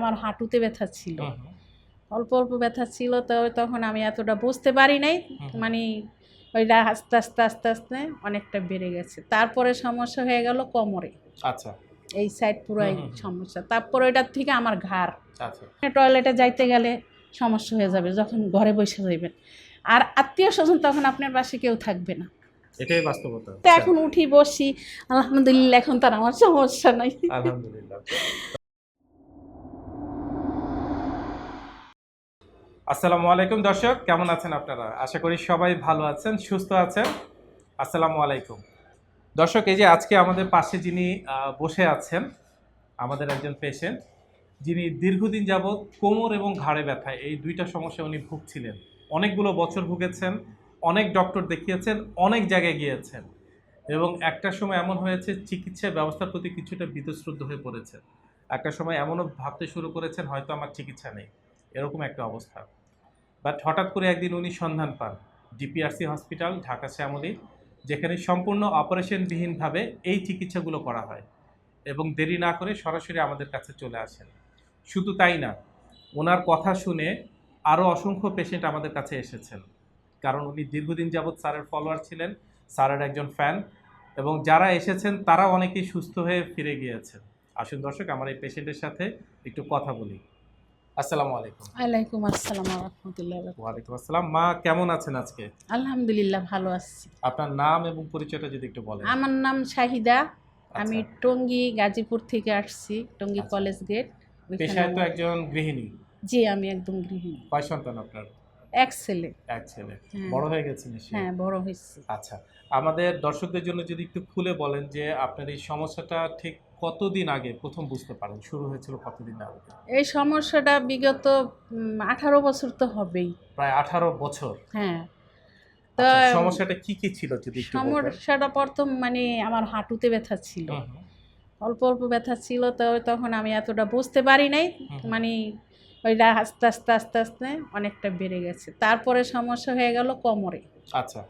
আমার হাঁটুতে ব্যথা ছিল, অল্প অল্প ব্যথা ছিল। তো তখন আমি এতটা বুঝতে পারি নাই, মানে ওইটা আস্তে আস্তে আস্তে আস্তে অনেকটা বেড়ে গেছে। তারপরে সমস্যা হয়ে গেল কোমরে, আচ্ছা এই সাইড পুরাই সমস্যা। তারপরে ওইটার থেকে আমার ঘাড়, আচ্ছা টয়লেটে যাইতে গেলে সমস্যা হয়ে যাবে যখন ঘরে বসে যাইবেন, আর আত্মীয় স্বজন তখন আপনার পাশে কেউ থাকবে না। এটাই বাস্তবতা। তো এখন উঠি বসি, আলহামদুলিল্লাহ এখন তার আমার সমস্যা নাই। আলহামদুলিল্লাহ। আসসালামু আলাইকুম দর্শক, কেমন আছেন আপনারা? আশা করি সবাই ভালো আছেন, সুস্থ আছেন। আসসালামু আলাইকুম দর্শক, এই যে আজকে আমাদের পাশে যিনি বসে আছেন, আমাদের একজন পেশেন্ট, যিনি দীর্ঘদিন যাবৎ কোমর এবং ঘাড়ে ব্যথা এই দুইটা সমস্যা উনি ভুগছিলেন। অনেকগুলো বছর ভুগেছেন, অনেক ডক্টর দেখিয়েছেন, অনেক জায়গায় গিয়েছেন, এবং একটা সময় এমন হয়েছে চিকিৎসা ব্যবস্থার প্রতি কিছুটা বীতশ্রদ্ধ হয়ে পড়েছেন। একটা সময় এমনও ভাবতে শুরু করেছেন হয়তো আমার চিকিৎসা নেই, এরকম একটা অবস্থা। বাট হঠাৎ করে একদিন উনি সন্ধান পান ডিপিআরসি হসপিটাল, ঢাকা শ্যামলী, যেখানে সম্পূর্ণ অপারেশনবিহীনভাবে এই চিকিৎসাগুলো করা হয়, এবং দেরি না করে সরাসরি আমাদের কাছে চলে আসেন। শুধু তাই না, ওনার কথা শুনে আরও অসংখ্য পেশেন্ট আমাদের কাছে এসেছেন, কারণ উনি দীর্ঘদিন যাবৎ স্যারের ফলোয়ার ছিলেন, স্যারের একজন ফ্যান, এবং যারা এসেছেন তারা অনেকেই সুস্থ হয়ে ফিরে গিয়েছেন। আসুন দর্শক, আমার এই পেশেন্টের সাথে একটু কথা বলি। আসসালামু আলাইকুম। ওয়ালাইকুম আসসালাম ওয়া রাহমাতুল্লাহি ওয়া বারাকাতুহু। ওয়ালাইকুম আসসালাম। মা, কেমন আছেন আজকে? আলহামদুলিল্লাহ ভালো আছি। আপনার নাম এবং পরিচয়টা যদি একটু বলেন। আমার নাম শাহিদা, আমি আচ্ছা। টঙ্গী গাজীপুর থেকে আসছি, টঙ্গী আচ্ছা। College gate. পেশায় তো একজন গৃহিণী। জি, আমি একদম গৃহিণী। কয় সন্তান আপনার? এক ছেলে। এক ছেলে। হ্যাঁ। বড় হয়ে গেছে নিশ্চয়ই? হ্যাঁ, বড় হয়েছে। আচ্ছা, আমাদের দর্শকদের জন্য যদি একটু খুলে বলেন যে আপনার এই সমস্যাটা ঠিক কতদিন আগে প্রথম বুঝতে পারেন, শুরু হয়েছিল কতদিন আগে? এই সমস্যাটা বিগত 18 বছর তো হবেই। প্রায় 18 বছর। হ্যাঁ। তো আচ্ছা, সমস্যাটা কি কি ছিল যদি একটু বলতেন? সমস্যাটা প্রথম মানে আমার হাঁটুতে ব্যথা ছিল, অল্প অল্প ব্যথা ছিল। তো তখন আমি এতটা বুঝতে পারি নাই, মানে ওইটা আস্তে আস্তে আস্তে আস্তে অনেকটা বেড়ে গেছে। তারপরে সমস্যা হয়ে গেল কোমরে, আচ্ছা,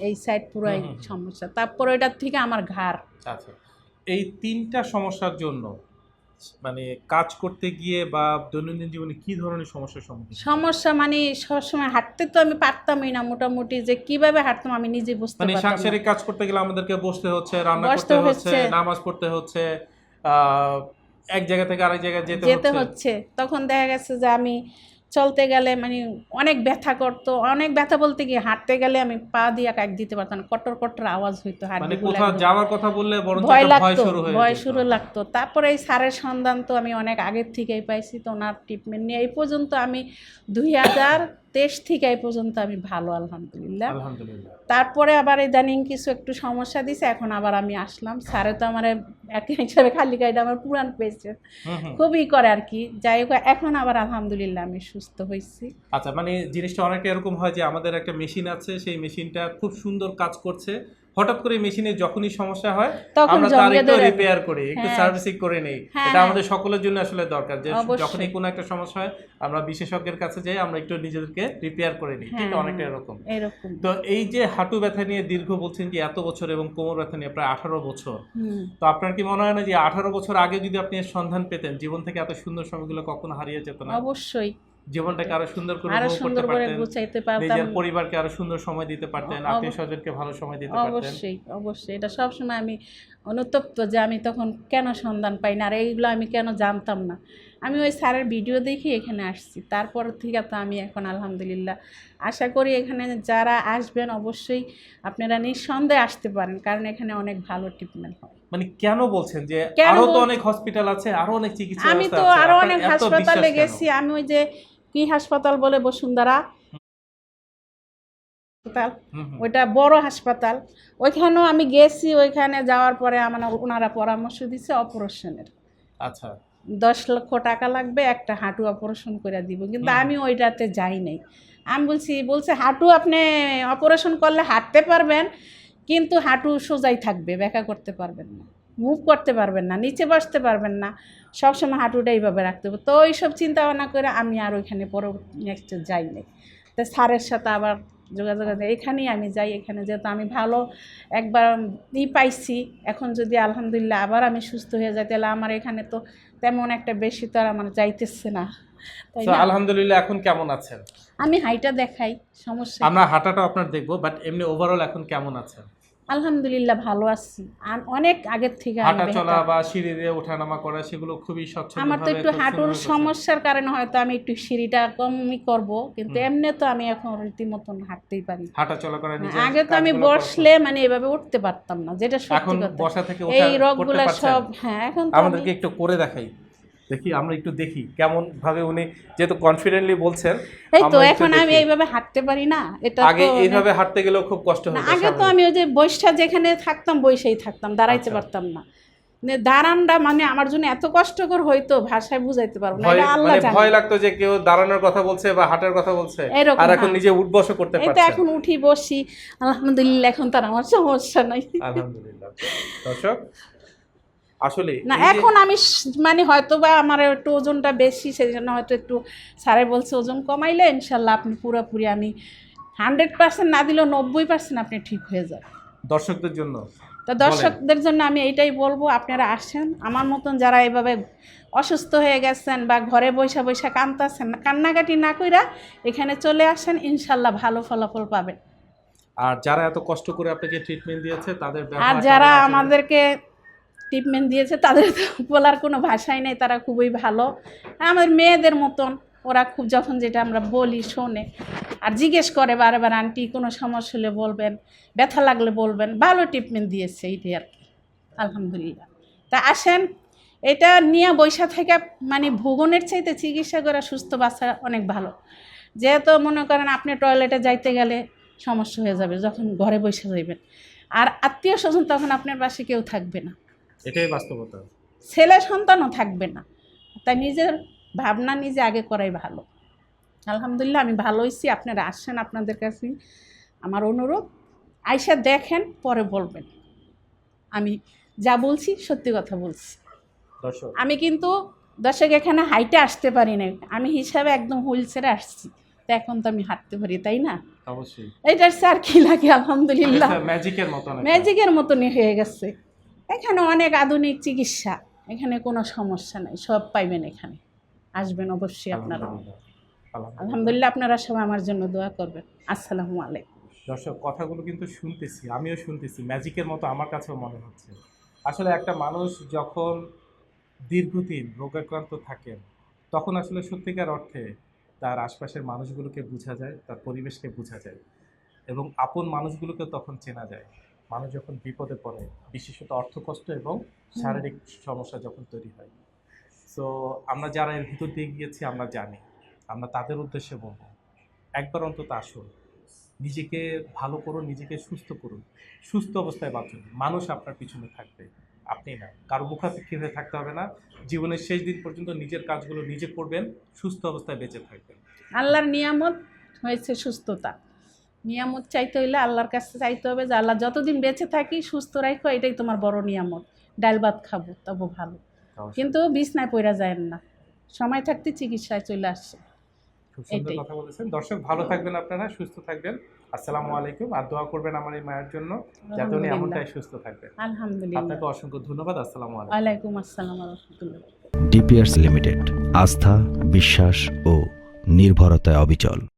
এই সাইড পুরাই সমস্যা। তারপরে ওইটার থেকে আমার ঘাড়। আচ্ছা। এই তিনটা সমস্যার জন্য মানে কাজ করতে গিয়ে বা দৈনন্দিন জীবনে কি ধরনের সমস্যার সম্মুখীন? সমস্যা মানে সবসময় হাঁটতে তো আমি পারতামই না, মোটামুটি যে কিভাবে হাঁটতাম আমি নিজে বুঝতে মানে পারতাম না। সাংসারিক কাজ করতে গেলে আমাদেরকে বসতে হচ্ছে, রান্না বসতে করতে হচ্ছে, হচ্ছে, নামাজ পড়তে হচ্ছে, এক জায়গা থেকে আরেক জায়গায় যেতে হচ্ছে। তখন দেখা গেছে যে আমি চলতে গেলে মানে অনেক ব্যথা করতো, অনেক ব্যথা বলতে কি হাঁটতে গেলে আমি পা দিয়ে কাক দিতে পারতাম না, কটর কটর আওয়াজ হইতো, মানে হাঁটুগুলো কোথাও যাওয়ার কথা বললে বরঞ্চ ভয় একটা ভয় লাগতো, শুরু হয়ে ভয় যেত। শুরু লাগতো। তারপরে এই স্যারের সন্ধান তো আমি অনেক আগের থেকেই পাইছি, তো ওনার ট্রিটমেন্ট নিয়ে এই পর্যন্ত আমি 2023 থেকে এই পর্যন্ত আমি ভালো, আলহামদুলিল্লাহ। আলহামদুলিল্লাহ। তারপরে আবার ইদানিং কিছু একটু সমস্যা দিছে, এখন আবার আমি আসলাম। স্যারে তো আমার এক হিসাবে খালি গাইড আমার পুরান পেশেন্ট, খুবই করে আর কি। যাই হোক, এখন আবার আলহামদুলিল্লাহ আমি সুস্থ হয়েছি। আচ্ছা, মানে জিনিসটা অনেকটা এরকম হয় যে আমাদের একটা মেশিন আছে, সেই মেশিনটা খুব সুন্দর কাজ করছে, হঠাৎ করে মেশিনে যখনই সমস্যা হয় আমরা তার একটু রিপেয়ার করি, একটু সার্ভিসিং করে নেই। এটা আমাদের সকলের জন্য আসলে দরকার যে যখনই কোনো একটা সমস্যা হয় আমরা বিশেষজ্ঞের কাছে যাই, আমরা একটু নিজেদেরকে রিপেয়ার করে নিই, ঠিক অনেকটা এরকম। তো এই যে হাঁটু ব্যথা নিয়ে দীর্ঘ বলছেন যে এত বছর, এবং কোমর ব্যথা নিয়ে প্রায় 18 বছর, তো আপনার কি মনে হয় না যে 18 বছর আগে যদি আপনি এর সন্ধান পেতেন, জীবন থেকে এত সুন্দর সময়গুলো কখনো হারিয়ে যেত না? অবশ্যই জীবনটাকে আরো সুন্দর করে আরো উপভোগ সুন্দর করতে করে পারতেন, গুছাইতে পারতাম, নিজের পরিবারকে আরো সুন্দর সময় দিতে পারতেন, আত্মীয় স্বজনকে ভালো সময় দিতে পারতেন। অবশ্যই অবশ্যই। এটা সবসময় আমি অনুতপ্ত যে আমি তখন কেন সন্ধান পাই না, আর এইগুলো আমি কেন জানতাম না। আমি ওই স্যারের ভিডিও দেখি এখানে আসছি, তারপর থেকে তো আমি এখন আলহামদুলিল্লাহ। আশা করি এখানে যারা আসবেন অবশ্যই আপনারা নিঃসন্দেহে আসতে পারেন, কারণ এখানে অনেক ভালো ট্রিটমেন্ট হয়। মানে কেন বলছেন যে আরো তো অনেক হসপিটাল আছে, আরো অনেক চিকিৎসা আমি ব্যবস্থা তো আছে, আরো আপনার অনেক এত হাসপাতালে বিশ্বাস কেন? গেছি। আমি ওই যে কি হাসপাতাল বলে বসুন্ধরা হাসপাতাল, ওইটা বড় হাসপাতাল, ওইখানেও আমি গেছি। ওইখানে যাওয়ার পরে আমার ওনারা পরামর্শ দিচ্ছে অপারেশনের। আচ্ছা। 10 লক্ষ টাকা লাগবে, একটা হাঁটু অপারেশন করে দিব, কিন্তু আমি ওইটাতে যাই নাই। আমি বলছে হাঁটু আপনি অপারেশন করলে হাঁটতে পারবেন, কিন্তু হাঁটু সোজাই থাকবে, ব্যাকা করতে পারবেন না, মুভ করতে পারবেন না, নিচে বসতে পারবেন না, সবসময় হাঁটুটা এইভাবে রাখতে হবে। তো এইসব চিন্তা ভাবনা করে আমি আর ওইখানে নেক্সট যাই নাই। তো স্যারের সাথে আবার যোগাযোগ আছে, এখানেই আমি যাই। এখানে যেহেতু আমি ভালো একবার পাইছি, এখন যদি আলহামদুলিল্লাহ আবার আমি সুস্থ হয়ে যাই, তাহলে আমার এখানে তো তেমন একটা বেশি তো আর আমার যাইতেছে না, তাই তো না? আলহামদুলিল্লাহ এখন কেমন আছেন? আমি হাইটা দেখাই, সমস্যা আমরা হাঁটাটা আপনার দেখবো, বাট এমনি ওভারঅল এখন কেমন আছেন? আলহামদুলিল্লাহ ভালো আছি। আর অনেক আগের থেকে আমি হাঁটা চলা বেহতার। বা সিঁড়ি দিয়ে ওঠানামা করা সেগুলো খুবই স্বচ্ছন্দ আমার তো একটু হাঁটুর সমস্যার কারণে হয়তো আমি একটু সিঁড়িটা কমই করব, কিন্তু এমনি তো আমি এখন রীতিমতন হাঁটতেই পারি। হাঁটা চলা করা নিজের আগে তো আমি কাজগুলো বসলে মানে এভাবে উঠতে পারতাম না, যেটা এখন সত্যি কথা। বসা থেকে এই ওঠা করতে রোগগুলা পারছেন? সব, হ্যাঁ এখন তো আমাদেরকে একটু করে দেখাই, দেখি আমরা একটু দেখি কেমন ভাবে উনি যেহেতু কনফিডেন্টলি বলছেন। এই তো আমরা একটু এখন আমি দেখি। এইভাবে হাঁটতে পারি না, এটা আগে তো এইভাবে হাঁটতে গেলেও খুব কষ্ট না, হতো। আগে তো আমি ওই যে বৈশা যেখানে থাকতাম বৈশাই থাকতাম, দাঁড়াইতে আচ্ছা। পারতাম না। মানে দাঁড়ানটা মানে আমার জন্য এত কষ্টকর হইতো, ভাষায় বুঝাইতে পারবো না, ভয় এটা আল্লাহ মানে জানে। ভয় লাগতো যে কেউ দাঁড়ানোর কথা বলছে বা হাঁটার কথা বলছে, এরকম, আর এখন হ্যাঁ। নিজে উঠবসও করতে এই তো পারছেন। এখন উঠি বসি আলহামদুলিল্লাহ, এখন তার আমার সমস্যা নাই। আলহামদুলিল্লাহ। দর্শক আসলে না এই যে- এখন আমি মানে হয়তো বা আমার একটু ওজনটা বেশি, সেই জন্য হয়তো একটু স্যারে বলছে ওজন কমাইলে ইনশাল্লাহ আপনি পুরোপুরি, আমি 100% না দিলেও 90% আপনি ঠিক হয়ে যাবেন। দর্শকদের জন্য তো দর্শকদের জন্য আমি এইটাই বলবো, আপনারা আসেন, আমার মতন যারা এভাবে অসুস্থ হয়ে গেছেন বা ঘরে বৈশা বৈশা কাঁদতেছেন, কান্নাকাটি না কইরা এখানে চলে আসেন, ইনশাল্লাহ ভালো ফলাফল পাবেন। আর যারা এত কষ্ট করে আপনাকে ট্রিটমেন্ট দিয়েছে তাদের আর ব্যবহার, যারা তাদের আচরণ- আমাদেরকে ট্রিটমেন্ট দিয়েছে তাদের তো বলার কোনো ভাষাই নেই, তারা খুবই ভালো। আমাদের মেয়েদের মতন ওরা খুব, যখন যেটা আমরা বলি শোনে, আর জিজ্ঞেস করে বারবার, আন্টি কোনো সমস্যা হলে বলবেন, ব্যথা লাগলে বলবেন, ভালো ট্রিটমেন্ট দিয়েছে এইটাই আর কি, আলহামদুলিল্লাহ। তা আসেন, এটা নিয়ে বৈশা থেকে মানে ভুবনের চাইতে চিকিৎসা করা সুস্থ বাচ্চা অনেক ভালো। যেহেতু মনে করেন আপনি টয়লেটে যাইতে গেলে সমস্যা হয়ে যাবে যখন ঘরে বসে যাইবেন, আর আত্মীয় স্বজন তখন আপনার পাশে কেউ থাকবে না, এটাই বাস্তবতা। ছেলে সন্তানও থাকবে না, তাই নিজের ভাবনা নিজে আগে করাই ভালো। আলহামদুলিল্লাহ আমি ভালো হয়েছি। আপনারা আসেন, আপনাদের কাছে আমার অনুরোধ, আইসা দেখেন, পরে বলবেন আমি যা বলছি সত্যি কথা বলছি। দর্শক আমি কিন্তু দর্শক এখানে হাইটে আসতে পারি না, আমি হিসাবে একদম হুইল চেয়ারে আসছি, তো এখন তো আমি হাঁটতে পারি, তাই না? অবশ্যই এইটার স্যার কি লাগে, আলহামদুলিল্লাহ ম্যাজিকের মতো না। ম্যাজিকের মতনই হয়ে গেছে। এখানে অনেক আধুনিক চিকিৎসা, এখানে কোনো সমস্যা নাই, সব পাইবেন এখানে, আসবেন অবশ্যই আপনারা। আলহামদুলিল্লাহ, আপনারা সবাই আমার জন্য দোয়া করবেন। আসসালামু আলাইকুম। দর্শক কথাগুলো কিন্তু শুনতেছি, আমিও শুনতেছি, ম্যাজিকের মতো আমার কাছেও মনে হচ্ছে। আসলে একটা মানুষ যখন দীর্ঘদিন রোগাক্রান্ত থাকেন, তখন আসলে সত্যিকার অর্থে তার আশপাশের মানুষগুলোকে বোঝা যায়, তার পরিবেশকে বোঝা যায়, এবং আপন মানুষগুলোকে তখন চেনা যায়। মানুষ যখন বিপদে পড়ে, বিশেষত অর্থকষ্ট এবং শারীরিক সমস্যা যখন তৈরি হয়। সো আমরা যারা এর ভিতর দিয়ে গিয়েছি আমরা জানি, আমরা তাদের উদ্দেশ্যে বলবো, একবার অন্তত আসুন, নিজেকে ভালো করুন, নিজেকে সুস্থ করুন, সুস্থ অবস্থায় বাঁচুন। মানুষ আপনার পিছনে থাকবে, আপনি না। কারো মুখাপেক্ষী হয়ে থাকতে হবে না। জীবনের শেষ দিন পর্যন্ত নিজের কাজগুলো নিজে করবেন, সুস্থ অবস্থায় বেঁচে থাকবেন। আল্লাহর নিয়ামত হয়েছে সুস্থতা। নিয়ামত চাইতে হইলে আল্লাহর কাছে চাইতে হবে যে আল্লাহ যতদিন বেঁচে থাকি সুস্থ রাখো, এটাই তোমার বড় নিয়ামত। ডাল ভাত খাবো তবু ভালো, কিন্তু বিছনায় পড়া যায় না, সময় থাকতে চিকিৎসায় চলে আসছে। খুব সুন্দর এটাই। কথা বলেছেন। দর্শক ভালো থাকবেন, আপনারা সুস্থ থাকবেন। আসসালামু আলাইকুম। আর দোয়া করবেন আমার এই মায়ের জন্য, যাতে উনি এমনটাই সুস্থ থাকবেন। আলহামদুলিল্লাহ। আপনাকে অসংখ্য ধন্যবাদ। আসসালামু আলাইকুম। ওয়ালাইকুম আসসালাম ওয়া রাহমাতুল্লাহ। ডিপিআরস লিমিটেড, আস্থা, বিশ্বাস ও নির্ভরতায় অবিচল।